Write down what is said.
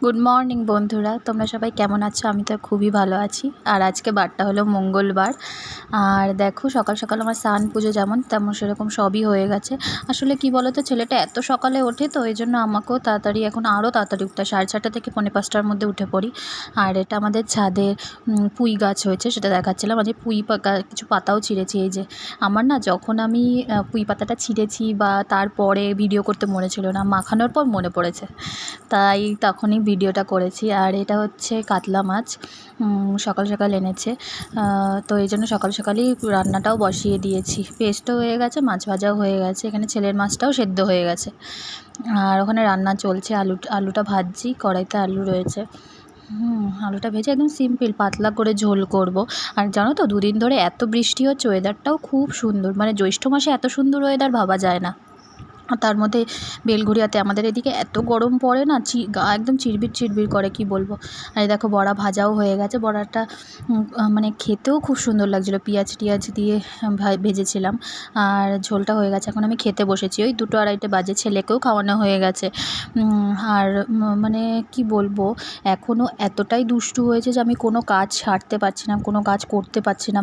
Good morning বন্ধুরা, তোমরা সবাই কেমন আছো? আমি তো খুবই ভালো আছি। আর আজকে বারটা হলো মঙ্গলবার। আর দেখো সকাল সকাল আমার স্নান পুজো যেমন তেমন সেরকম সবই হয়ে গেছে। আসলে কি বলো তো, ছেলেটা এত সকালে ওঠে তো এই জন্য আমাকেও তাড়াতাড়ি এখন আরও তাড়াতাড়ি উঠতে হয়। 6:30 থেকে 4:45টার মধ্যে উঠে পড়ি। আর এটা আমাদের ছাদে পুঁই গাছ হয়েছে, সেটা দেখাচ্ছিলাম। আজ পুঁই কিছু পাতাও ছিঁড়েছি। এই যে আমার না, যখন আমি পুঁই পাতাটা ছিঁড়েছি বা তারপরে ভিডিও করতে মনে ছিল না, মাখানোর পর মনে পড়েছে, তাই তখনই ভিডিওটা করেছি। আর এটা হচ্ছে কাতলা মাছ, সকাল সকাল এনেছে, তো এই জন্য সকাল সকালই রান্নাটাও বসিয়ে দিয়েছি। পেস্টও হয়ে গেছে, মাছ ভাজাও হয়ে গেছে, এখানে ছেলের মাছটাও সেদ্ধ হয়ে গেছে। আর ওখানে রান্না চলছে, আলুটা ভাজছি, কড়াইতে আলু রয়েছে। আলুটা ভেজে একদম সিম্পল পাতলা করে ঝোল করব। আর জানো তো, দুদিন ধরে এত বৃষ্টি হচ্ছে, ওয়েদারটাও খুব সুন্দর, মানে জ্যৈষ্ঠ মাসে এত সুন্দর ওয়েদার ভাবা যায় না। আর তার মধ্যে বেলঘরিয়াতে আমাদের এদিকে এত গরম পড়ে না, গা একদম চিরবির চিরবির করে, কি বলবো। আর এই দেখো বড়া ভাজাও হয়ে গেছে। বড়াটা মানে খেতেও খুব সুন্দর লাগছিলো, পেঁয়াজ টিয়াজ দিয়ে ভেজেছিলাম। আর ঝোলটা হয়ে গেছে, এখন আমি খেতে বসেছি। ওই 2-2:30 বাজে, ছেলেকেও খাওয়ানো হয়ে গেছে। আর মানে কি বলবো, এখনও এতটাই দুষ্টু হয়েছে যে আমি কোনো কাজ ছাড়তে পারছি না, কোনো কাজ করতে পারছি না।